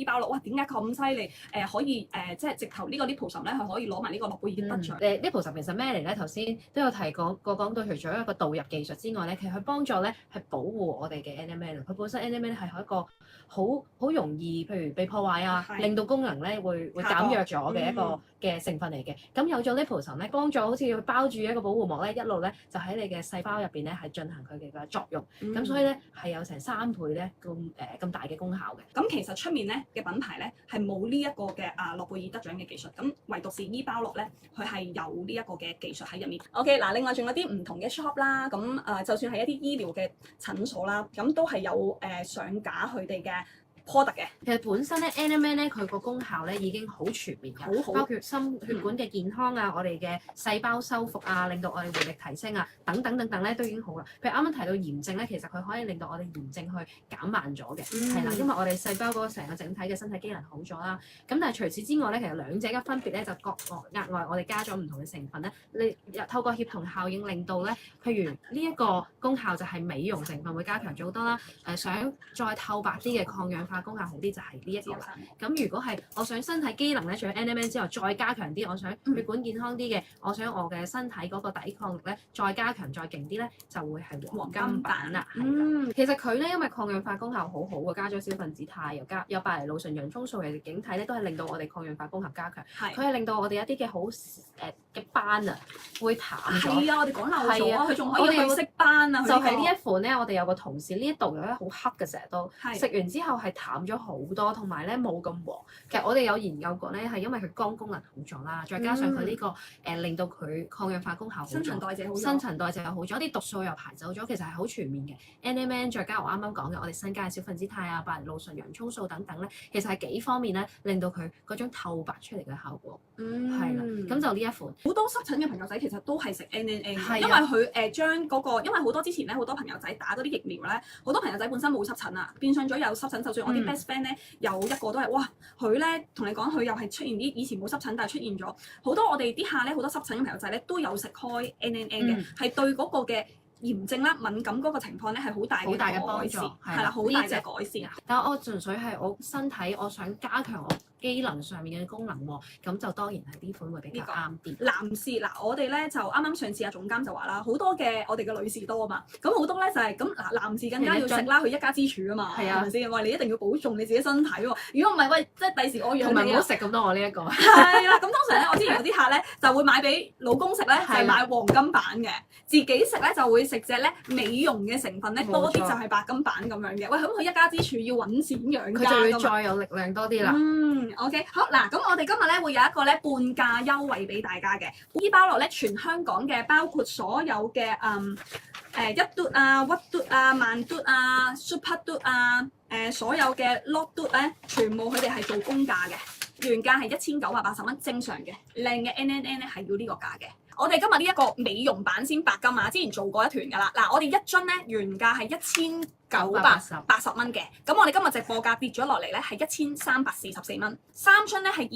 醫包樂，哇點解咁犀利？可以即係直頭呢個 Liposome 咧，佢可以攞埋呢個諾貝爾得獎。Liposome 其實咩嚟咧？頭先都有提講到，除咗一個導入技術之外咧，其實佢幫助咧係保護我哋嘅 NMN。佢本身 NMN 係一個好容易，譬如被破壞啊，令到功能咧會減弱咗嘅一個嘅成分嚟嘅。咁有咗 Liposome 咧，幫助好似佢包住一個保護膜咧，一路咧就喺你嘅細胞入邊咧係進行佢嘅作用。咁所以咧係有成3倍咧咁大嘅功效嘅。咁其實出面咧嘅品牌咧係冇呢一個嘅諾貝爾得獎嘅技術，咁唯獨是醫包樂咧，佢係有呢一個嘅技術喺入面。OK， 嗱，另外仲有啲唔同嘅 shop 啦，咁就算係一啲醫療嘅診所啦，咁都係有上架佢哋嘅product嘅。其實本身咧 NMN 咧佢個功效咧已經好全面㗎，包括心血管嘅健康啊，我哋嘅細胞修復啊，令到我哋活力提升啊，等等咧都已經好啦。譬如啱啱提到炎症咧，其實佢可以令到我哋炎症去減慢咗嘅，係啦，因為我哋細胞嗰個成個整體嘅身體機能好咗啦。咁但係除此之外咧，其實兩者嘅分別咧就各額外我哋加咗唔同嘅成分咧，你透過協同效應令到咧，譬如呢一個功效就係美容成分會加強咗好多啦。想再透白啲嘅抗氧化功效好啲就係呢一個啦。咁如果係我想身體機能咧，除咗 NMN 之外再加強啲，我想血管健康啲嘅，我想我嘅身體嗰個抵抗力咧再加強再勁啲咧，就會係黃金版啦。其實佢咧因為抗氧化功效好好嘅，加咗小分子肽，有白藜蘆醇、洋葱素嘅景體咧，都係令到我哋抗氧化功效加強。佢係令到我哋一啲嘅好嘅斑啊會淡咗。係啊，我哋講漏咗啊，佢仲可以去色斑啊。就係呢一款咧，我哋有個同事呢一度有咧好黑嘅成日都食完之後係淡咗好多，同埋咧冇咁黃。其實我哋有研究過咧，係因為佢肝功能好咗啦，再加上佢呢個令到佢抗氧化功效好咗，新陳代謝又好咗，啲毒素又排走咗，其實係好全面嘅。NMN 再加我啱啱講嘅我哋新加嘅小分子肽啊、白藜蘆醇、洋葱素等等咧，其實係幾方面咧令到佢嗰種透白出嚟嘅效果。係啦，咁就呢一款。好多濕疹嘅朋友仔其實都係食 NMN，因為佢將嗰個，因為好多之前咧好多朋友仔打嗰啲疫苗咧，好多朋友仔本身冇濕疹啊，變相咗有濕疹。就算我啲 best friend 咧有一個都係，哇！佢咧同你講，佢又係出現啲以前冇濕疹，但係出現咗好多我哋啲客咧好多濕疹嘅朋友仔咧都有食開 NMN 嘅，係對嗰個嘅炎症啦、敏感嗰個情況咧係好大嘅幫助，係啦，好大嘅改善。但係我純粹係我身體，我想加強我機能上面嘅功能喎，咁就當然係呢款會比較啱啲。男士嗱，我哋咧就啱啱上次阿總監就話啦，好多嘅我哋嘅女士多啊嘛，咁好多咧就係咁嗱，男士更加要食啦，佢一家之主啊嘛，係咪先？喂，你一定要保重你自己身體喎，如果唔係，喂，即係第時我養你同埋唔好食咁多我呢一個。係啦，咁通常咧，我之前有啲客咧就會買俾老公食咧，就係買黃金版嘅，自己食咧就會食隻咧美容嘅成分咧多啲，就係白金版咁樣嘅。喂，咁佢一家之主要揾錢養家，佢就會再有力量多啲啦。OK， 好嗱，咁我哋今日咧會有一個咧半價優惠俾大家嘅。醫包樂咧全香港嘅，包括所有嘅一嘟啊、屈嘟啊、萬嘟啊、super 嘟啊，所有嘅 lot 嘟咧，全部佢哋係做公價嘅，原價係1980蚊，正常嘅靚嘅 NNN 咧係要呢個價嘅。我哋今日呢一個美容版先白金啊，之前做過一團㗎啦。嗱，我哋一樽咧原價係1980蚊嘅，咁我哋今日直播價跌咗落嚟咧係1344蚊，三樽咧係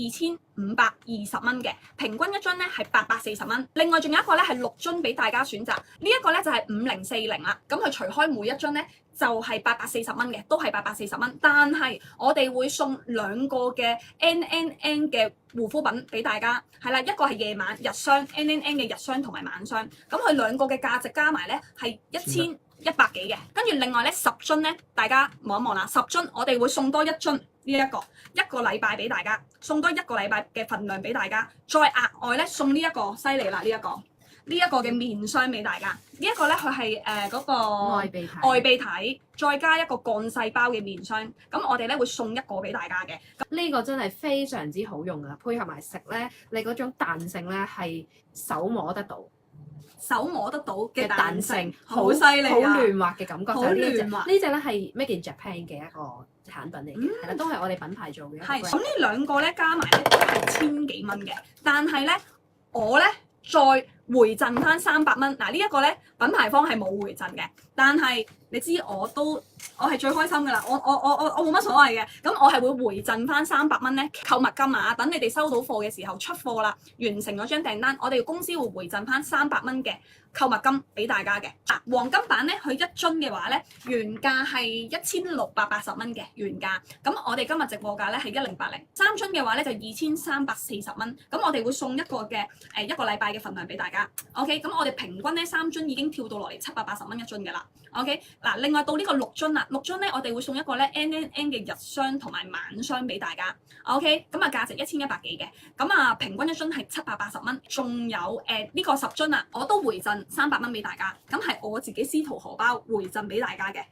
2520蚊嘅，平均一樽咧係840蚊。另外仲有一個咧係6樽俾大家選擇，呢一個咧就係5040啦。咁佢除開每一樽咧就係840蚊嘅，都係840蚊。但係我哋會送2個嘅 NNN 嘅護膚品俾大家，係啦，一個係夜晚日霜 NNN 嘅日霜同埋晚霜，咁佢2個嘅價值加埋咧係1100幾嘅，跟住另外咧10樽咧，大家望一望啦，10樽我哋會送多1樽呢一個禮拜俾大家，送多1個禮拜嘅份量俾大家，再額外咧送呢一個犀利啦，呢一個嘅面霜俾大家，呢一個咧佢係嗰個外鼻體，再加一個幹細胞嘅面霜，咁我哋咧會送1個俾大家嘅。呢個真係非常之好用啊！配合埋食咧，你嗰種彈性咧係手摸得到嘅彈性，好犀利啊！好嫩滑嘅感覺，就係呢隻咧係 Made in Japan 嘅一個產品嚟嘅，係啦，都係我哋品牌做嘅。係咁呢2個咧加埋咧都係1000幾蚊嘅，但係咧我咧再回贈翻300蚊。嗱呢一個咧品牌方係冇回贈嘅，但係你知我係最開心㗎啦，我冇乜所謂嘅。咁我係會回贈翻300蚊咧購物金啊，等你哋收到貨嘅時候出貨啦，完成咗張訂單，我哋公司會回贈翻300蚊嘅購物金俾大家嘅。黃金版咧，佢一樽嘅話咧，原價係1680蚊嘅原價。咁我哋今日直播價咧係1080，3樽嘅話咧就2340蚊。咁我哋會送一個嘅一個禮拜嘅份量俾大家。OK， 咁我哋平均咧3樽已經跳到落嚟780蚊一樽嘅啦。OK， 嗱，另外到呢個6樽啦，6樽咧我哋會送一個咧 NNN 嘅日霜同埋晚霜俾大家。OK， 咁啊價值1100幾嘅，咁啊平均一樽係780蚊。仲有呢個10樽啊，我都回贈300蚊俾大家，咁係我自己司徒荷包回贈俾大家嘅。